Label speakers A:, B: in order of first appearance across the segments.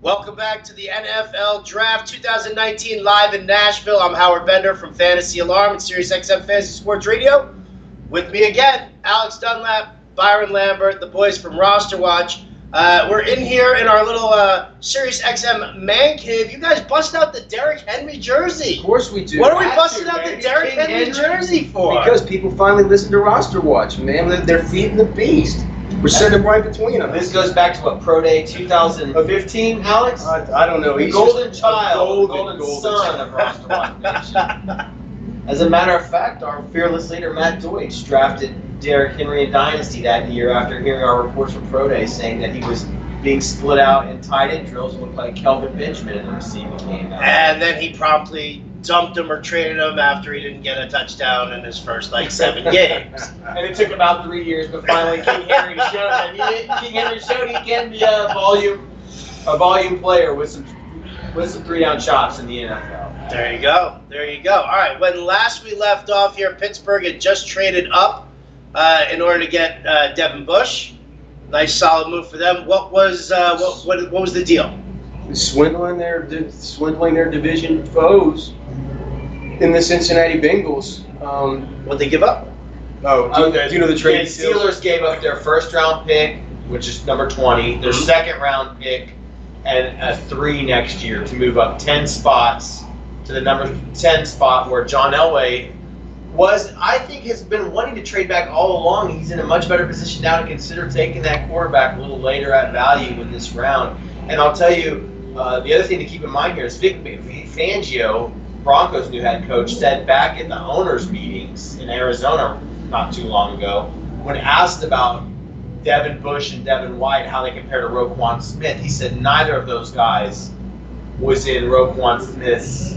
A: Welcome back to the NFL Draft 2019 live in Nashville. I'm Howard Bender from Fantasy Alarm and Sirius XM Fantasy Sports Radio. With me again, Alex Dunlap, Byron Lambert, the boys from Roster Watch. We're in here in our little Sirius XM man cave. You guys bust out the Derrick Henry jersey.
B: Of course we do.
A: What are we busting out the Derrick Henry jersey for?
B: Because people finally listen to Roster Watch, man. They're feeding the beast. We're sitting right between them.
C: This goes back to what, Pro Day 2015, Alex?
B: I don't know.
C: The golden child, the golden son of Roster Watch Nation. As a matter of fact, our fearless leader, Matt Deutsch, drafted Derrick Henry in Dynasty that year after hearing our reports from Pro Day saying that he was being split out in tight end drills and looked like Kelvin Benjamin in the receiving game.
A: And then he promptly dumped him or traded him after he didn't get a touchdown in his first 7 games.
C: And it took about 3 years, but finally King Henry showed that he can be a volume player with some 3-down chops in the NFL.
A: There you go. All right. When last we left off here, Pittsburgh had just traded up in order to get Devin Bush. Nice, solid move for them. What was the deal?
B: Swindling their division foes in the Cincinnati Bengals.
A: What'd they give up?
B: Do you know the trade?
C: The Steelers gave up their first-round pick, which is number 20, their second-round pick, and a 3 next year to move up 10 spots to the number 10 spot where John Elway has been wanting to trade back all along. He's in a much better position now to consider taking that quarterback a little later at value in this round. And I'll tell you, the other thing to keep in mind here is Vic Fangio, Broncos' new head coach, said back in the owners' meetings in Arizona not too long ago, when asked about Devin Bush and Devin White, how they compare to Roquan Smith, he said neither of those guys was in Roquan Smith's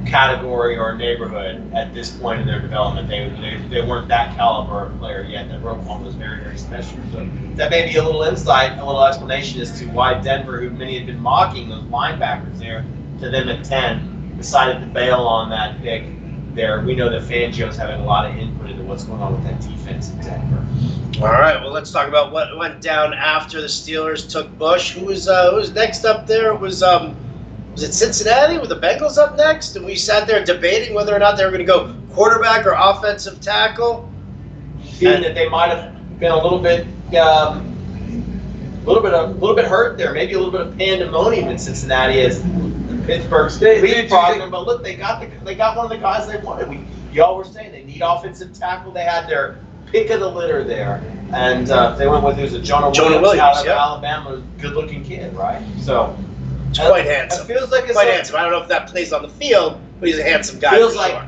C: category or neighborhood at this point in their development. They weren't that caliber of player yet. That Roquan was very, very special. So that may be a little insight, a little explanation as to why Denver, who many had been mocking those linebackers there, to them at 10, decided to bail on that pick there. We know that Fangio's having a lot of input into what's going on with that defense in Denver.
A: All right. Well, let's talk about what went down after the Steelers took Bush. Who was next up there? It was it Cincinnati? Were the Bengals up next? And we sat there debating whether or not they were going to go quarterback or offensive tackle.
C: Feeling that they might have been a little bit hurt there, maybe a little bit of pandemonium in Cincinnati as Pittsburgh State leapfrogged them. But look, they got one of the guys they wanted. Y'all were saying they need offensive tackle. They had their pick of the litter there, and they went with who's a Jonah Williams out of Alabama, good-looking kid, right? So.
A: Quite handsome.
C: It feels like
A: quite handsome. I don't know if that plays on the field, but he's a handsome guy.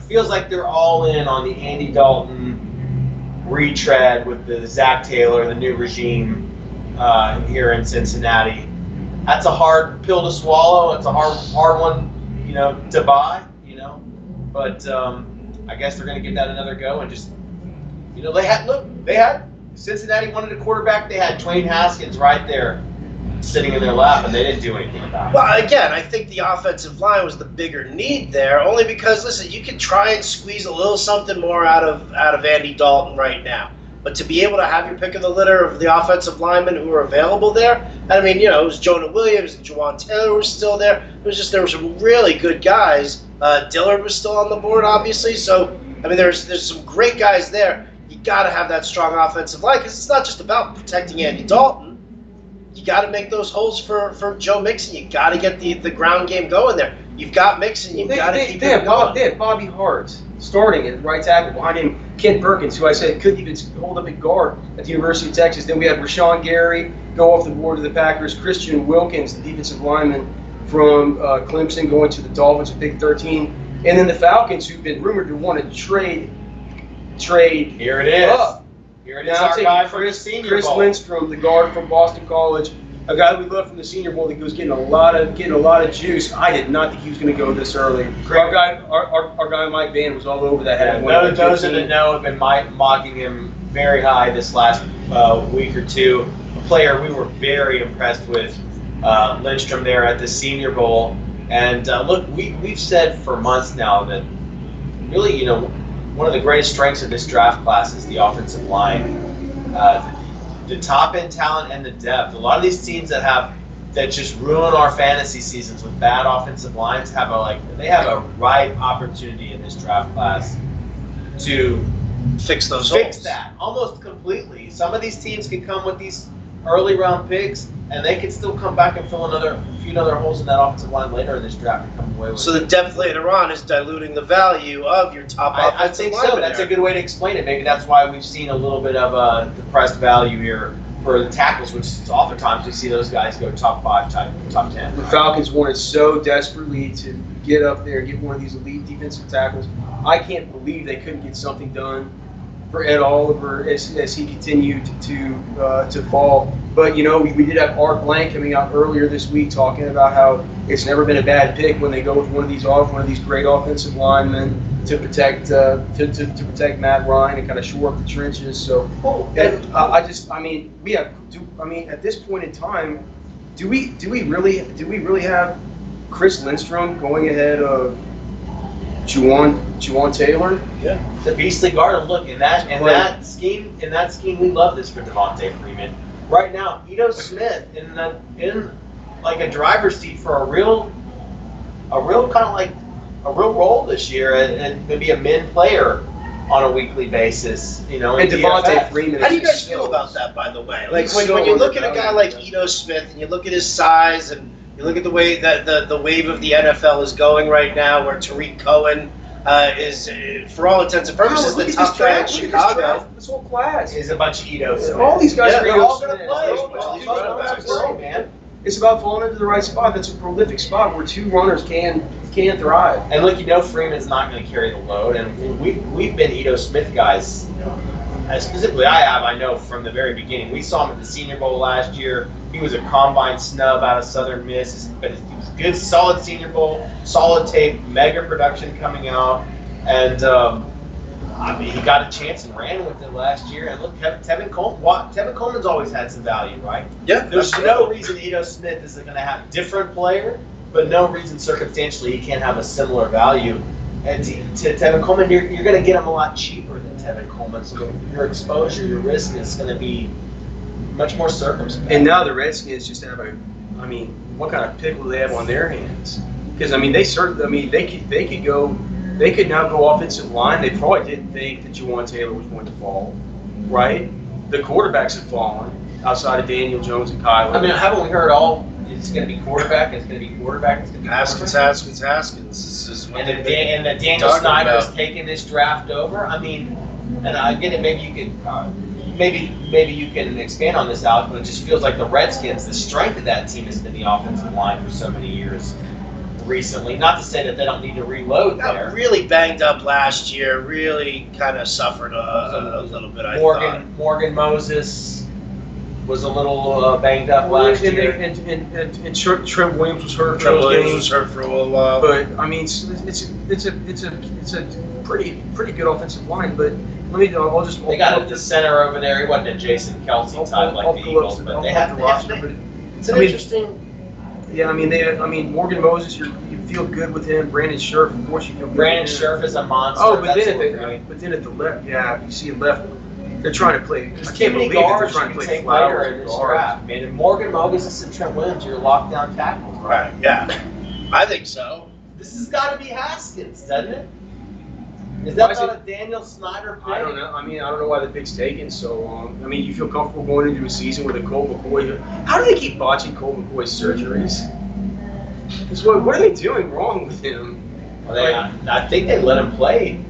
C: Feels like they're all in on the Andy Dalton retread with the Zach Taylor, the new regime here in Cincinnati. That's a hard pill to swallow. It's a hard one, to buy. But I guess they're going to give that another go and just, they had Cincinnati wanted a quarterback. They had Dwayne Haskins right there, sitting in their lap, and they didn't do anything about it.
A: Well, again, I think the offensive line was the bigger need there, only because, listen, you can try and squeeze a little something more out of Andy Dalton right now. But to be able to have your pick of the litter of the offensive linemen who were available there, I mean, it was Jonah Williams and Jawan Taylor was still there. There were some really good guys. Dillard was still on the board, obviously. So, I mean, there's some great guys there. You got to have that strong offensive line because it's not just about protecting Andy Dalton. You got to make those holes for Joe Mixon. You got to get the ground game going there. You've got Mixon. You've got to keep it going.
B: They had Bobby Hart starting at right tackle. Behind him, Kent Perkins, who I said couldn't even hold up at guard at the University of Texas. Then we had Rashawn Gary go off the board to the Packers. Christian Wilkins, the defensive lineman from Clemson, going to the Dolphins at pick 13. And then the Falcons, who've been rumored to want to trade.
C: Here it is.
B: Up.
C: Here it is, our guy from the Senior Bowl.
B: Chris Lindstrom, the guard from Boston College, a guy we love from the Senior Bowl that was getting a lot of juice. I did not think he was going to go this early. Our guy Mike Vann was all over that head.
C: Those that know have been mocking him very high this last week or two. A player we were very impressed with, Lindstrom there at the Senior Bowl. And look, we've said for months now that really, one of the greatest strengths of this draft class is the offensive line. The top end talent and the depth. A lot of these teams that have that just ruin our fantasy seasons with bad offensive lines they have a ripe opportunity in this draft class to
A: Fix those
C: fix
A: holes.
C: that almost completely. Some of these teams can come with these early round picks, and they can still come back and fill a few other holes in that offensive line later in this draft and come away with
A: So the depth later on is diluting the value of your top
C: I
A: offensive
C: think
A: lineman
C: so. That's
A: there.
C: a good way to explain it. Maybe that's why we've seen a little bit of a depressed value here for the tackles, which oftentimes we see those guys go top 5, top 10.
B: The Falcons wanted so desperately to get up there and get one of these elite defensive tackles. I can't believe they couldn't get something done for Ed Oliver as he continued to fall. But, you know, we did have Art Blank coming out earlier this week talking about how it's never been a bad pick when they go with one of these great offensive linemen to protect Matt Ryan and kind of shore up the trenches. So at this point in time, do we really have Chris Lindstrom going ahead of Juwan Taylor?
C: Yeah, the beastly guard. And look, in that scheme, we love this for Devonta Freeman. Right now, Ito Smith in like a driver's seat for a real role this year, and maybe a min player on a weekly basis. You know,
B: and Devonta Freeman.
A: How do you guys feel about that, by the way? Like when you look at a guy like Ito Smith and you look at his size and you look at the way that the wave of the NFL is going right now, where Tariq Cohen is, for all intents and purposes, the top guy in Chicago.
B: This whole class
C: is a bunch of Ito Smith.
B: All these guys
C: they're
B: are
C: all
B: Ito
C: going to
B: Smith.
C: play. Man.
B: It's about falling into the right spot. That's a prolific spot where two runners can thrive.
C: And look, you know, Freeman's not going to carry the load, and we've been Ito Smith guys. Specifically, I know from the very beginning. We saw him at the Senior Bowl last year. He was a combine snub out of Southern Miss, but he was good, solid Senior Bowl, solid tape, mega production coming out, and he got a chance and ran with it last year. And look, Tevin Coleman's always had some value, right?
A: Yeah.
C: There's no reason Ito Smith isn't going to have different player, but no reason circumstantially he can't have a similar value. And to Tevin Coleman, you're going to get him a lot cheaper than Tevin Coleman, so your exposure, your risk is going to be much more circumspect.
B: And now the Redskins just have what kind of pick will they have on their hands? Because they could now go offensive line. They probably didn't think that Juwan Taylor was going to fall, right? The quarterbacks have fallen outside of Daniel Jones and Kyler.
C: I mean, haven't we heard all? It's going to be quarterback. It's going to be quarterback. It's going to be
A: Haskins. This is what
C: and that Daniel Snyder's taking this draft over. I mean, and I get it. Maybe you could, maybe you can expand on this, Alex. But it just feels like the Redskins, the strength of that team has been the offensive line for so many years. Recently, not to say that they don't need to reload there.
A: Really banged up last year. Really kind of suffered a little bit. I thought.
C: Morgan Moses was a little banged up last year.
B: And Trent Williams was hurt.
A: Trent Williams was hurt for a little while.
B: But I mean, it's a pretty good offensive line. But
C: they got the center over there. He wasn't a Jason Kelsey type like the Eagles, but they have the roster. It's an interesting.
B: Yeah, I mean, Morgan Moses, you feel good with him. Brandon Scherf, of course, you feel good.
C: Brandon Scherf is a monster.
B: Oh, but then at the left, yeah, you see left. They're trying to play.
C: There's too many guards you can take later in this draft. Man, and Morgan Moses and Trent Williams, you're lockdown tackles,
A: right? Yeah, I think so.
C: This has got to be Haskins, doesn't it? Is that not a Daniel Snyder pick?
B: I don't know. I don't know why the pick's taking so long. I mean, you feel comfortable going into a season with a Colt McCoy. How do they keep botching Colt McCoy's surgeries? What are they doing wrong with him?
C: Well, I think they let him play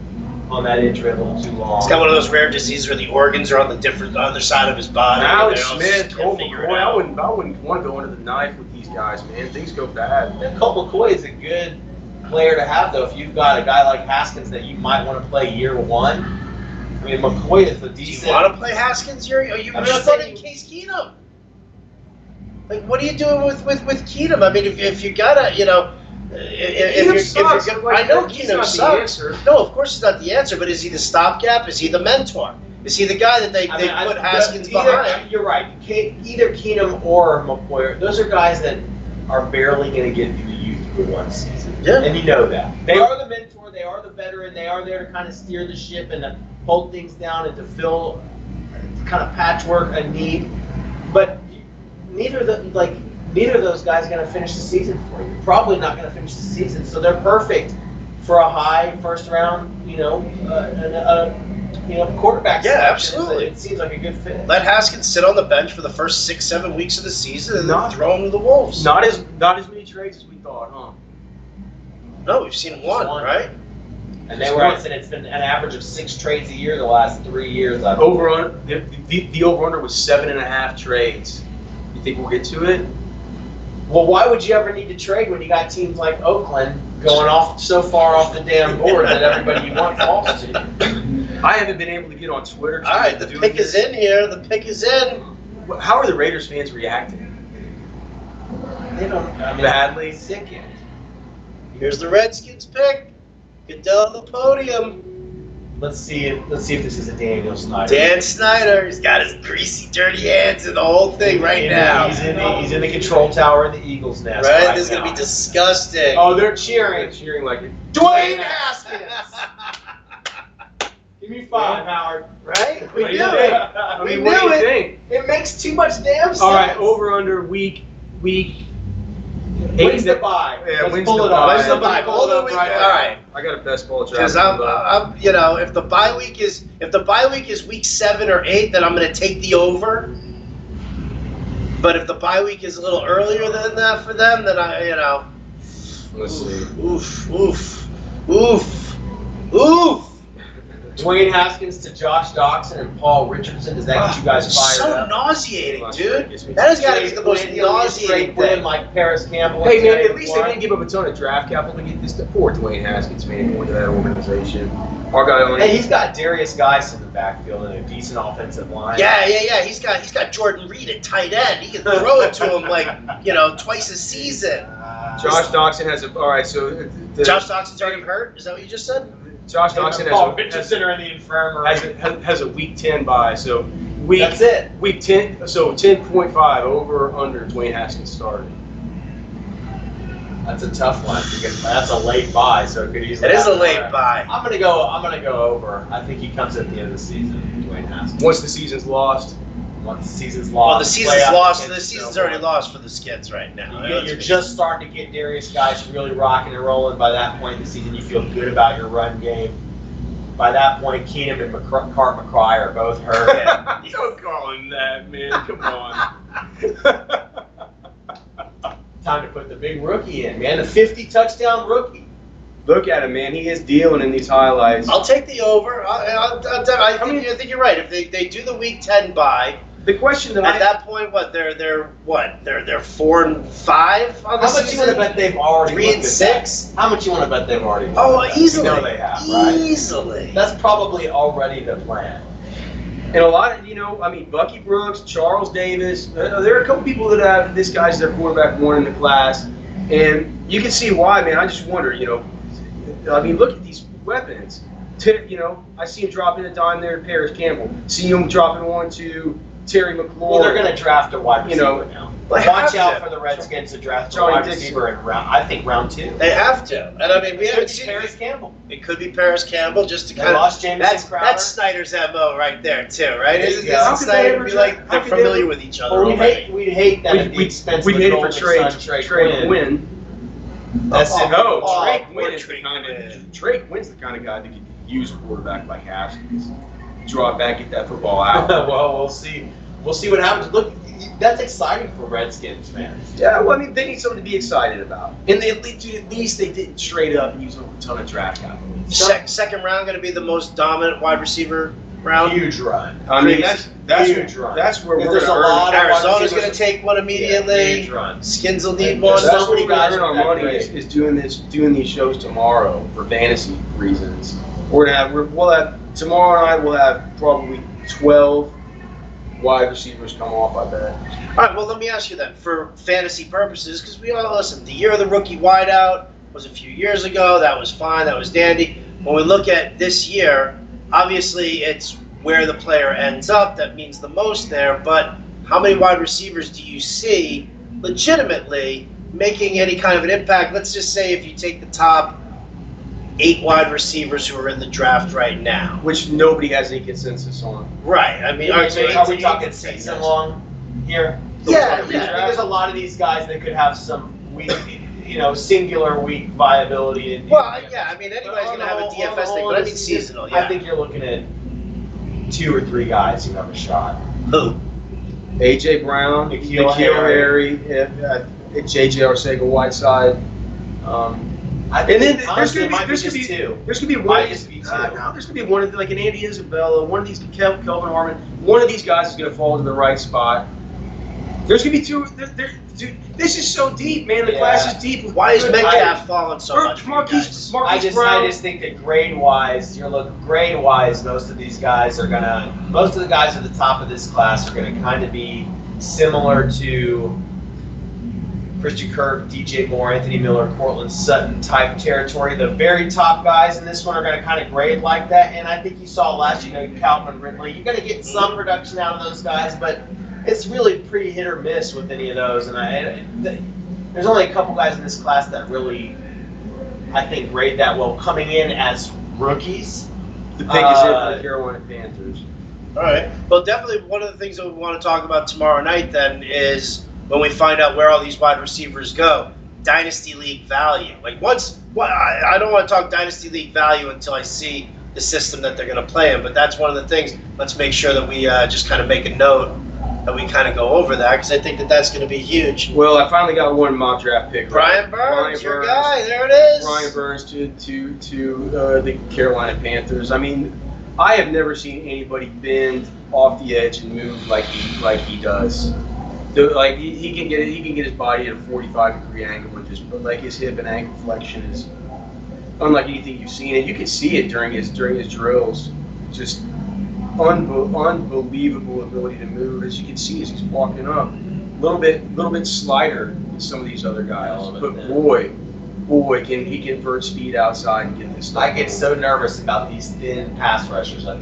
C: on that injury a little too long.
A: He's got one of those rare diseases where the organs are on the other side of his body.
B: Alex Smith, Colt McCoy. I wouldn't want to go into the knife with these guys, man. Things go bad.
C: Yeah, Colt McCoy is a good player to have, though. If you've got a guy like Haskins that you might want to play year one. I mean, McCoy is a decent.
A: Do you want to play Haskins year? Are you running Case Keenum? Like, what are you doing with Keenum? I mean, if you gotta, you know, if you're I know Keenum sucks. No, of course he's not the answer. But is he the stopgap? Is he the mentor? Is he the guy that they put Haskins behind?
C: You're right. Either Keenum or McCoy. Those are guys that are barely going to get you through one season.
A: Yeah.
C: And you know that. They are the mentor. They are the veteran. They are there to kind of steer the ship and to hold things down and to fill kind of patchwork a need. But neither neither of those guys are going to finish the season for you. Probably not going to finish the season, so they're perfect for a high first round, quarterback.
A: Yeah,
C: selection.
A: absolutely.
C: It seems like a good fit.
A: Let Haskins sit on the bench for the first 6-7 weeks of the season and then
B: Not-
A: throw him to the Wolves.
B: Not as many trades as we thought, huh?
A: No, we've seen one, right?
C: And they were at, it's been an average of 6 trades a year the last 3 years. The
B: over-under was 7.5 trades. You think we'll get to it?
C: Well, why would you ever need to trade when you got teams like Oakland going off so far off the damn board that everybody you want falls to?
B: I haven't been able to get on Twitter.
A: All right, the pick is in here. The pick is in.
B: How are the Raiders fans reacting?
C: They don't.
B: Badly.
C: Sick yet.
A: Here's the Redskins pick. Goodell on the podium.
C: Let's see if this is a Daniel Snyder.
A: Dan Snyder. He's got his greasy, dirty hands and the whole thing right now.
C: He's in the control tower of the Eagles nest.
A: Right? This is going to be disgusting.
C: Oh, they're cheering.
B: They're cheering like it.
C: Dwayne Haskins. Give me 5, Howard. Right? We
B: What do
C: knew
B: you
C: it.
B: think? I mean,
C: We
B: what do
C: knew
B: you
C: it.
B: think?
C: It makes too much damn sense.
B: All right, over under week.
C: When's the bye?
B: Yeah,
C: Let's
B: when's
C: pull
B: the
C: it up.
B: bye?
A: When's the bye?
C: Pull
A: Hold
C: it
A: on,
C: up
A: all
C: right
A: right.
B: I got a best ball draft.
A: Because I'm, if the bye week is week 7 or 8, then I'm going to take the over. But if the bye week is a little earlier than that for them, then
B: Let's see.
A: Oof.
C: Dwayne Haskins to Josh Doxson and Paul Richardson. Does that get you guys fired
A: So
C: up?
A: nauseating, dude.
B: Gets me
A: That has got to be
C: Straight
A: the most
C: win, he'll get a
A: nauseating
C: straight win
A: thing.
C: like Parris Campbell.
B: Hey man,
C: and
B: at least they didn't give up a ton of draft capital to get this. Poor Dwayne Haskins, man, going to that organization. Our guy only.
C: Hey, he's got Darius Geis in the backfield and a decent offensive line.
A: Yeah. He's got Jordan Reed at tight end. He can throw it to him twice a season.
B: Josh Doxson has a. All right, so
A: Josh Doxson's already hurt. Is that what you just said?
B: Josh Doxson
C: Paul Richardson are in the infirmary.
B: has a week 10 bye. So
C: That's it.
B: Week 10. So 10.5 over or under Dwayne Haskins started.
C: That's a tough one because that's a late buy, so it could easily.
A: It is a
C: happen.
A: late bye.
C: I'm gonna go over. I think he comes at the end of the season. Dwayne Haskins.
B: Once the season's lost.
C: Once the season's
A: Well,
C: lost.
A: the season's
C: playoff
A: lost.
C: against
A: The season's
C: Bill
A: already
C: Walton.
A: lost for the Skids right now.
C: You're just starting to get Darius Geis really rocking and rolling. By that point in the season, you feel good about your run game. By that point, Keenum and Cart McCry are both hurt.
B: Don't call him that, man. Come on.
C: Time to put the big rookie in, man. The 50-touchdown rookie.
B: Look at him, man. He is dealing in these highlights.
A: I'll take the over. I think you're right. If they do the week 10 bye,
B: The question that
A: at that point, they're 4-5 on the
C: How much you
A: season.
C: want to bet they've already
A: 3 and
C: looked at that?
A: 6.
C: How much you want to bet they've already looked
A: Oh,
C: at that?
A: easily.
C: You know they have, right?
A: Easily.
C: That's probably already the plan.
B: And a lot of, Bucky Brooks, Charles Davis, there are a couple people that have this guy's their quarterback 1 in the class. And you can see why, man. I just wonder, look at these weapons. I see him dropping a dime there to Parris Campbell. See him dropping one to Terry McLaurin.
C: Well, they're going to draft a wide receiver now.
A: They
C: Watch
A: have
C: out
A: to.
C: for the Redskins to draft a
B: Johnny
C: wide
B: Dixon.
C: receiver in round 2.
A: They have to. And we haven't seen
C: Parris Campbell.
A: It could be Parris Campbell just to
C: They
A: kind of.
C: lost Jamison Crowder.
A: That's Snyder's MO right there too, right?
C: There you
A: Isn't
C: go. How
B: could they
A: Snyder
B: ever
A: be
B: try-
A: like
B: how
A: they're
B: could they
A: familiar
B: ever-
A: with each other
C: Well,
A: already?
C: we'd hate that at the expense
B: we
C: of the
B: made it for
C: golden
B: Trey
C: son, Trey
B: Quinn.
C: Quinn. That's it.
B: No,
A: Oh,
B: Trey
A: poor
B: Quinn is the
A: Trey
B: kind
A: Quinn.
B: of Trey Quinn's the kind of guy that could use a quarterback like Haskins. Draw it back, get that football out.
C: Well, we'll see. We'll see what happens. Look, that's exciting for Redskins fans.
B: Yeah, well, they need something to be excited about. And at least they didn't trade up and use a ton of draft capital.
A: Second round going to be the most dominant wide receiver round.
C: Huge run.
B: I mean, that's
C: huge run.
B: that's where
C: If
B: we're
C: there's
B: going
C: a
B: to earn.
C: lot of
A: Arizona's
C: wide
A: going to take one immediately.
C: huge run.
A: Skins will need
C: And
A: one.
C: there's
B: That's
C: so
B: where
C: many
B: we're going
C: guys
B: to earn
C: with
B: our
C: that
B: money
C: grade.
B: is doing these shows tomorrow for fantasy reasons. We'll have tomorrow night. We'll have probably 12 wide receivers come off. I bet.
A: All right, well, let me ask you then, for fantasy purposes, because we all listen, the year of the rookie wideout was a few years ago. That was fine. That was dandy. When we look at this year, obviously it's where the player ends up that means the most there, but how many wide receivers do you see legitimately making any kind of an impact? Let's just say if you take the top 8 wide receivers who are in the draft right now.
B: Which nobody has any consensus on.
A: Right. I mean,
C: Are we
A: so
C: talking season long here?
A: Yeah,
C: I think there's a lot of these guys that could have some weak, singular weak viability.
A: Well, yeah, I mean, anybody's going to have a DFS thing, but I mean seasonal, yeah.
C: I think you're looking at 2 or 3 guys who have a shot.
A: Who?
B: A.J. Brown,
C: N'Keal
B: Harry, J.J. Arcega-Whiteside.
C: I think
B: And then
C: there's
B: there's
C: gonna
B: gonna
C: be 2.
B: There's gonna be one.
C: Might just be 2.
B: No, there's gonna be one like an Andy Isabella, one of these Kelvin Harmon. One of these guys is gonna fall to the right spot. There's gonna be 2. Dude, this is so deep, man. The class is deep.
A: Why is Metcalf falling so much for you guys?
C: I just think that grade-wise, most of these guys are most of the guys at the top of this class are gonna kind of be similar to Christian Kirk, DJ Moore, Anthony Miller, Cortland Sutton type territory. The very top guys in this one are going to kind of grade like that. And I think you saw last year, Calvin Ridley. You're going to get some production out of those guys, but it's really pretty hit or miss with any of those. And there's only a couple guys in this class that really, I think, grade that well coming in as rookies.
B: The pick is in for the Carolina Panthers.
A: All right. Well, definitely one of the things that we want to talk about tomorrow night then is when we find out where all these wide receivers go, Dynasty League value. Like I don't want to talk Dynasty League value until I see the system that they're going to play in, but that's one of the things. Let's make sure that we just kind of make a note that we kind of go over that because I think that that's going to be huge.
B: Well, I finally got one mock draft pick.
A: Brian Burns, your guy. There it is.
B: Brian Burns to the Carolina Panthers. I mean, I have never seen anybody bend off the edge and move like he does. Like he can get his body at a 45-degree angle with his hip and ankle flexion is unlike anything you've seen. And you can see it during his drills. Just unbelievable ability to move. As you can see as he's walking up, little bit slighter than some of these other guys. But boy, can he convert speed outside and get this stuff.
C: I get so nervous about these thin pass rushers. I
B: don't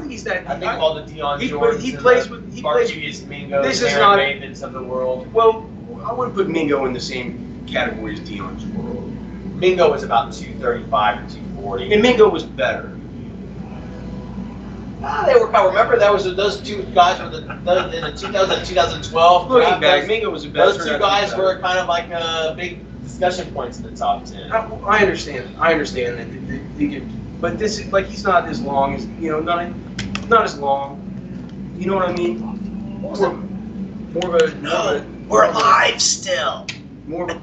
B: think he's that.
C: I think all the Deion Jordans,
B: he plays with
C: Marquise Mingo,
B: this is
C: Aaron
B: not
C: Mavens of the world.
B: Well, I wouldn't put Mingo in the same category as Deion's world.
C: Mingo was about 235 or 240.
B: And Mingo was better.
C: They were. Remember that was those 2 guys were in the 2012.
B: Looking back, Mingo was a better.
C: Those 2 guys were kind of like big discussion points in the top 10.
B: I understand that he can, but this is like he's not as long as not as long. You know what I mean? More of a
A: we're alive still.
B: More of a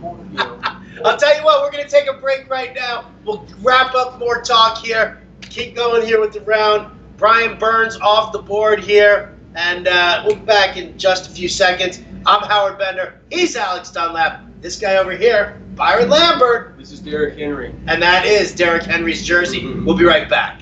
A: I'll tell you what, we're going to take a break right now. We'll wrap up more talk here. Keep going here with the round. Brian Burns off the board here, and we'll be back in just a few seconds. I'm Howard Bender. He's Alex Dunlap. This guy over here, Byron Lambert.
B: This is Derrick Henry.
A: And that is Derrick Henry's jersey. We'll be right back.